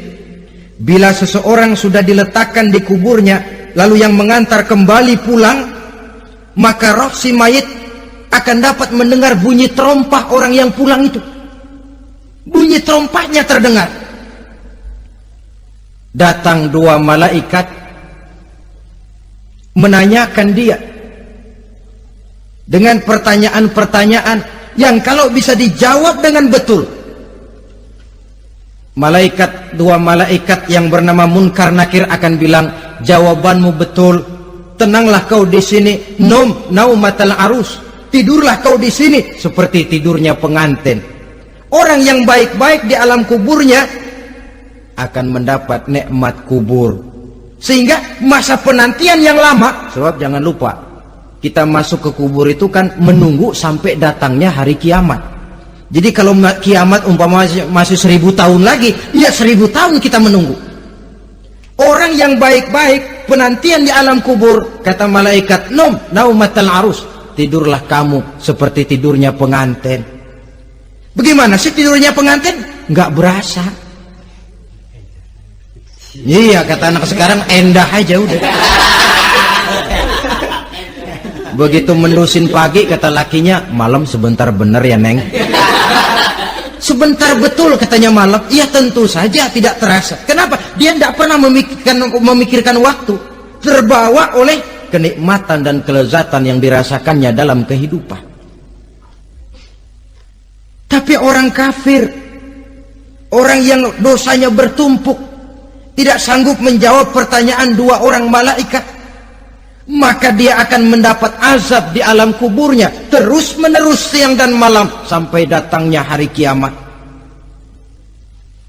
A: bila seseorang sudah diletakkan di kuburnya, lalu yang mengantar kembali pulang, maka roh si mayit akan dapat mendengar bunyi terompah orang yang pulang itu. Bunyi terompahnya terdengar. Datang 2 malaikat menanyakan dia dengan pertanyaan-pertanyaan yang kalau bisa dijawab dengan betul, 2 malaikat yang bernama Munkar Nakir akan bilang, jawabanmu betul, tenanglah kau di sini, naumatal arus, tidurlah kau di sini seperti tidurnya pengantin. Orang yang baik-baik di alam kuburnya akan mendapat nikmat kubur, sehingga masa penantian yang lama. Sebab jangan lupa, kita masuk ke kubur itu kan menunggu sampai datangnya hari kiamat. Jadi kalau kiamat umpama masih 1000 tahun lagi, ya 1000 tahun kita menunggu. Orang yang baik-baik penantian di alam kubur, kata malaikat, naumatal arus, tidurlah kamu seperti tidurnya pengantin. Bagaimana sih tidurnya pengantin? Nggak berasa. Iya, kata anak sekarang, endah aja udah. Begitu mendusin pagi, kata lakinya, malam sebentar bener ya Neng. Sebentar betul katanya malam. Ya tentu saja tidak terasa. Kenapa? Dia tidak pernah memikirkan waktu. Terbawa oleh kenikmatan dan kelezatan yang dirasakannya dalam kehidupan. Tapi orang kafir, orang yang dosanya bertumpuk, tidak sanggup menjawab pertanyaan dua orang malaikat, maka dia akan mendapat azab di alam kuburnya terus menerus siang dan malam sampai datangnya hari kiamat.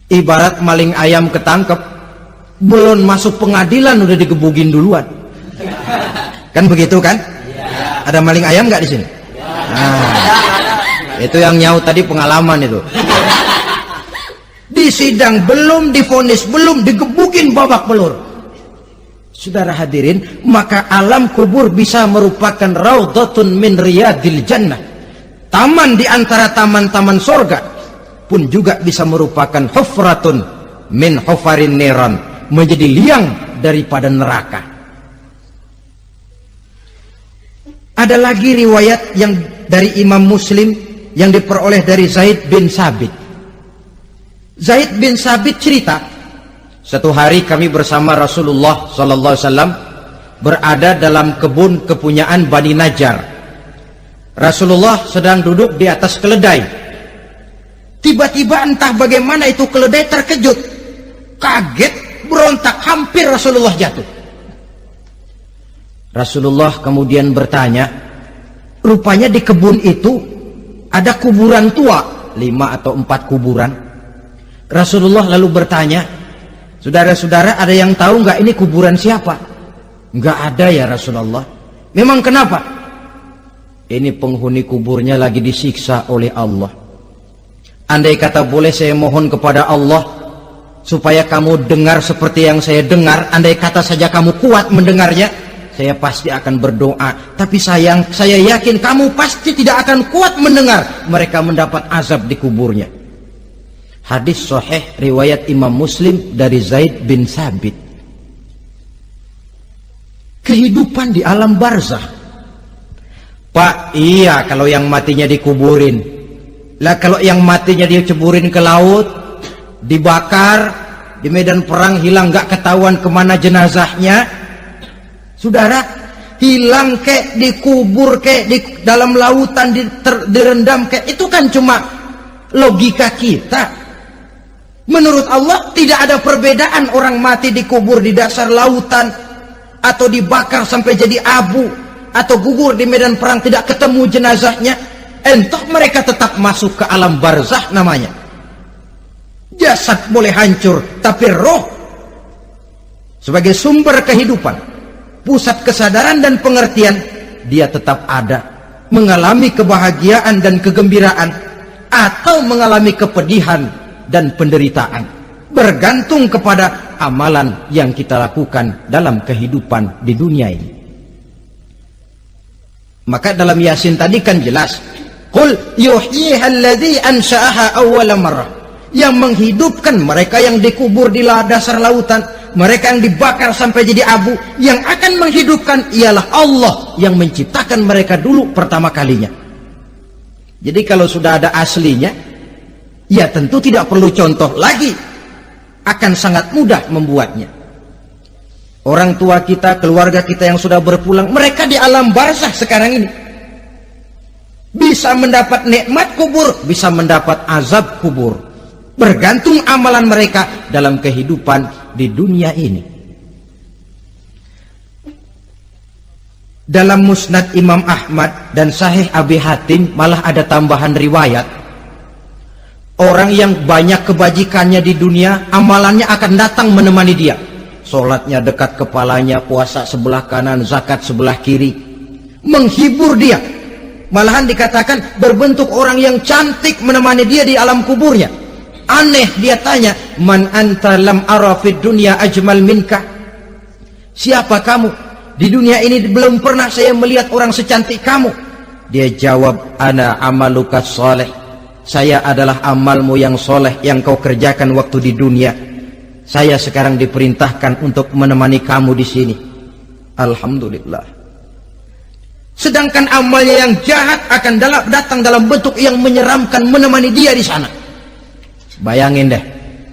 A: Ibarat maling ayam ketangkep, belum masuk pengadilan udah digebugin duluan. Kan begitu kan? Ada maling ayam nggak di sini? Nah, itu yang nyaut tadi pengalaman itu. Di sidang belum divonis, belum digebugin babak belur. Saudara hadirin, maka alam kubur bisa merupakan raudhatun min riyadil jannah, taman di antara taman-taman sorga, pun juga bisa merupakan hufratun min hufarin niran, menjadi liang daripada neraka. Ada lagi riwayat yang dari Imam Muslim yang diperoleh dari Zaid bin Sabit. Zaid bin Sabit cerita, satu hari kami bersama Rasulullah SAW berada dalam kebun kepunyaan Bani Najjar. Rasulullah sedang duduk di atas keledai. Tiba-tiba entah bagaimana itu keledai terkejut, kaget, berontak, hampir Rasulullah jatuh. Rasulullah kemudian bertanya, rupanya di kebun itu ada kuburan tua, 5 atau 4 kuburan. Rasulullah lalu bertanya, saudara-saudara, ada yang tahu nggak ini kuburan siapa? Nggak ada ya Rasulullah. Memang kenapa? Ini penghuni kuburnya lagi disiksa oleh Allah. Andai kata boleh saya mohon kepada Allah supaya kamu dengar seperti yang saya dengar, andai kata saja kamu kuat mendengarnya, saya pasti akan berdoa. Tapi sayang, saya yakin kamu pasti tidak akan kuat mendengar mereka mendapat azab di kuburnya. Hadis sahih riwayat Imam Muslim dari Zaid bin Sabit. Kehidupan di alam barzah. Pak, iya kalau yang matinya dikuburin. Lah kalau yang matinya diceburin ke laut, dibakar, di medan perang hilang gak ketahuan kemana jenazahnya. Saudara, hilang kek, dikubur kek, di dalam lautan direndam kek, itu kan cuma logika kita. Menurut Allah tidak ada perbedaan orang mati dikubur di dasar lautan atau dibakar sampai jadi abu atau gugur di medan perang tidak ketemu jenazahnya. Entah mereka tetap masuk ke alam barzah namanya. Jasad boleh hancur, tapi roh sebagai sumber kehidupan, pusat kesadaran dan pengertian, dia tetap ada, mengalami kebahagiaan dan kegembiraan atau mengalami kepedihan dan penderitaan, bergantung kepada amalan yang kita lakukan dalam kehidupan di dunia ini. Maka dalam Yasin tadi kan jelas, qul yuhyiha alladzi ansha'aha awwala marrah, yang menghidupkan mereka yang dikubur di dasar lautan, mereka yang dibakar sampai jadi abu, yang akan menghidupkan ialah Allah yang menciptakan mereka dulu pertama kalinya. Jadi kalau sudah ada aslinya, ya tentu tidak perlu contoh lagi, akan sangat mudah membuatnya. Orang tua kita, keluarga kita yang sudah berpulang, mereka di alam barzah sekarang ini bisa mendapat nikmat kubur, bisa mendapat azab kubur, bergantung amalan mereka dalam kehidupan di dunia ini. Dalam Musnad Imam Ahmad dan Sahih Abi Hatim malah ada tambahan riwayat, orang yang banyak kebajikannya di dunia, amalannya akan datang menemani dia. Sholatnya dekat kepalanya, puasa sebelah kanan, zakat sebelah kiri, menghibur dia. Malahan dikatakan berbentuk orang yang cantik menemani dia di alam kuburnya. Aneh, dia tanya, man anta lam ara fid dunya ajmal minka, siapa kamu? Di dunia ini belum pernah saya melihat orang secantik kamu. Dia jawab, ana amaluka soleh, saya adalah amalmu yang soleh yang kau kerjakan waktu di dunia. Saya sekarang diperintahkan untuk menemani kamu di sini. Alhamdulillah. Sedangkan amalnya yang jahat akan datang dalam bentuk yang menyeramkan menemani dia di sana. Bayangin deh,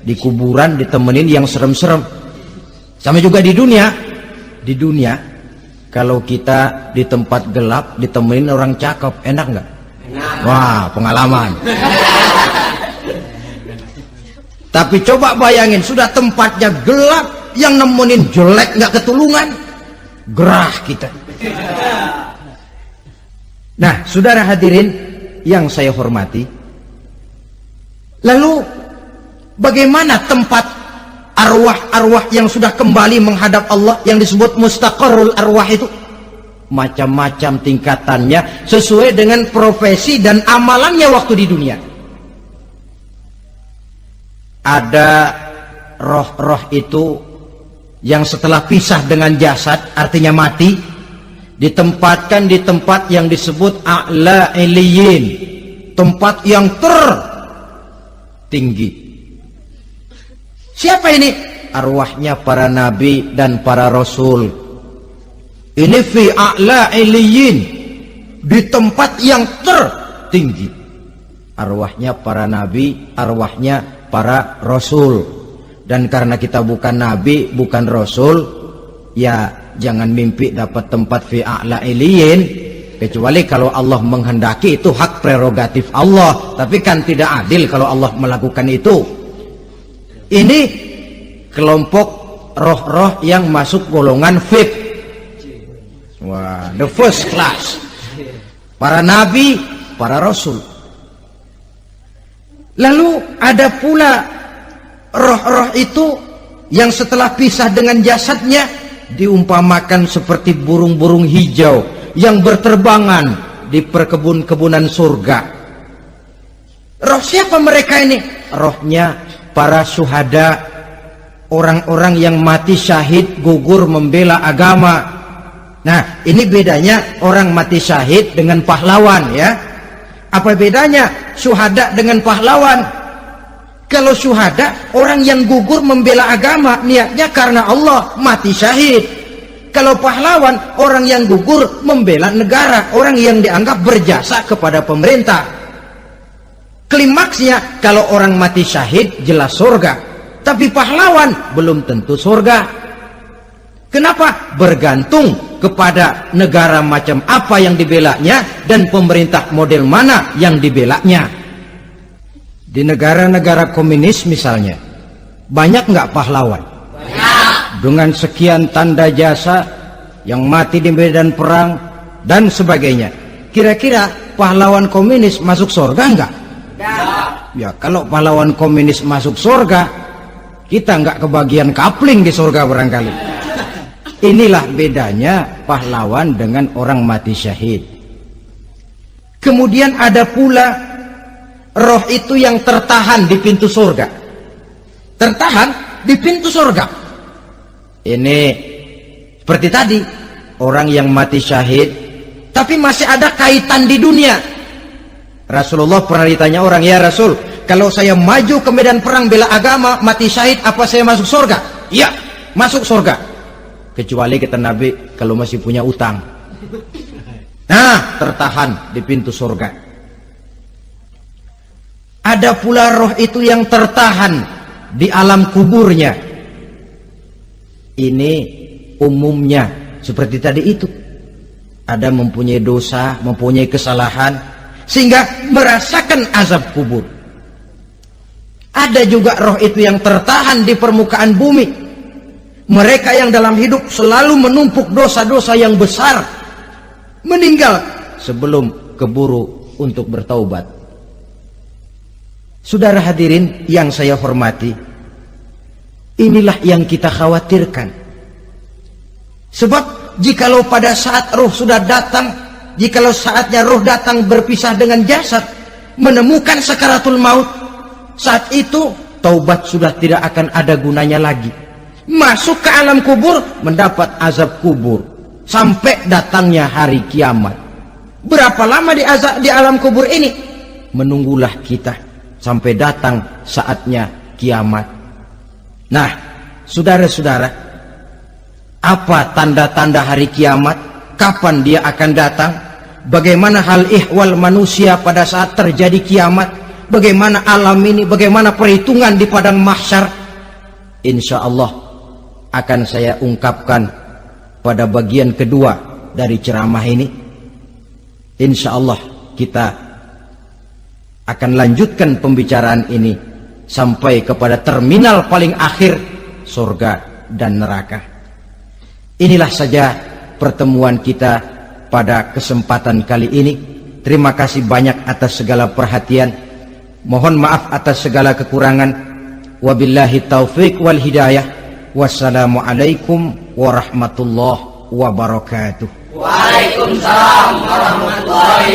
A: di kuburan ditemenin yang serem-serem. Sama juga di dunia. Di dunia, kalau kita di tempat gelap ditemenin orang cakep, enak nggak? Wah, pengalaman. Tapi coba bayangin, sudah tempatnya gelap, yang nemenin jelek nggak ketulungan, gerah kita. Nah, saudara hadirin yang saya hormati, lalu bagaimana tempat arwah-arwah yang sudah kembali menghadap Allah yang disebut mustaqarrul arwah itu? Macam-macam tingkatannya sesuai dengan profesi dan amalannya waktu di dunia. Ada roh-roh itu yang setelah pisah dengan jasad, artinya mati, ditempatkan di tempat yang disebut a'la iliyin, tempat yang tertinggi. Siapa ini? Arwahnya para nabi dan para rasul. Ini fi a'la iliyin, di tempat yang tertinggi. Arwahnya para nabi, arwahnya para rasul. Dan karena kita bukan nabi, bukan rasul, ya jangan mimpi dapat tempat fi a'la iliyin, kecuali kalau Allah menghendaki. Itu hak prerogatif Allah, tapi kan tidak adil kalau Allah melakukan itu. Ini kelompok roh-roh yang masuk golongan VIP. Wah, the first class. Para nabi, para rasul. Lalu ada pula roh-roh itu yang setelah pisah dengan jasadnya diumpamakan seperti burung-burung hijau yang berterbangan di perkebun-kebunan surga. Roh siapa mereka ini? Rohnya para syuhada, orang-orang yang mati syahid gugur membela agama. Nah, ini bedanya orang mati syahid dengan pahlawan, ya. Apa bedanya syuhada dengan pahlawan? Kalau syuhada, orang yang gugur membela agama, niatnya karena Allah, mati syahid. Kalau pahlawan, orang yang gugur membela negara, orang yang dianggap berjasa kepada pemerintah. Klimaksnya, kalau orang mati syahid jelas surga, tapi pahlawan belum tentu surga. Kenapa? Bergantung kepada negara macam apa yang dibelanya dan pemerintah model mana yang dibelanya. Di negara-negara komunis misalnya, banyak nggak pahlawan? Banyak. Dengan sekian tanda jasa yang mati di medan perang dan sebagainya. Kira-kira pahlawan komunis masuk surga enggak? Enggak. Ya, kalau pahlawan komunis masuk surga, kita nggak kebagian kapling di surga barangkali. Inilah bedanya pahlawan dengan orang mati syahid. Kemudian ada pula roh itu yang tertahan di pintu surga. Tertahan di pintu surga. Ini seperti tadi, orang yang mati syahid tapi masih ada kaitan di dunia. Rasulullah pernah ditanya orang, ya Rasul, kalau saya maju ke medan perang bela agama, mati syahid, apa saya masuk surga? Iya, masuk surga. Kecuali kata Nabi, kalau masih punya utang. Nah, tertahan di pintu surga. Ada pula roh itu yang tertahan di alam kuburnya. Ini umumnya seperti tadi itu. Ada mempunyai dosa, mempunyai kesalahan, sehingga merasakan azab kubur. Ada juga roh itu yang tertahan di permukaan bumi. Mereka yang dalam hidup selalu menumpuk dosa-dosa yang besar, meninggal sebelum keburu untuk bertaubat. Saudara hadirin yang saya hormati, inilah yang kita khawatirkan. Sebab jikalau pada saat roh sudah datang, jikalau saatnya roh datang berpisah dengan jasad, menemukan sakaratul maut, saat itu taubat sudah tidak akan ada gunanya lagi. Masuk ke alam kubur, mendapat azab kubur sampai datangnya hari kiamat. Berapa lama di alam kubur ini? Menunggulah kita sampai datang saatnya kiamat. Nah, saudara-saudara, apa tanda-tanda hari kiamat? Kapan dia akan datang? Bagaimana hal ihwal manusia pada saat terjadi kiamat? Bagaimana alam ini? Bagaimana perhitungan di padang mahsyar? Insya Allah akan saya ungkapkan pada bagian kedua dari ceramah ini. Insya Allah kita akan lanjutkan pembicaraan ini sampai kepada terminal paling akhir, surga dan neraka. Inilah saja pertemuan kita pada kesempatan kali ini. Terima kasih banyak atas segala perhatian. Mohon maaf atas segala kekurangan. Wabillahi taufiq wal hidayah. Wassalamualaikum warahmatullahi wabarakatuh.
B: Waalaikumsalam warahmatullahi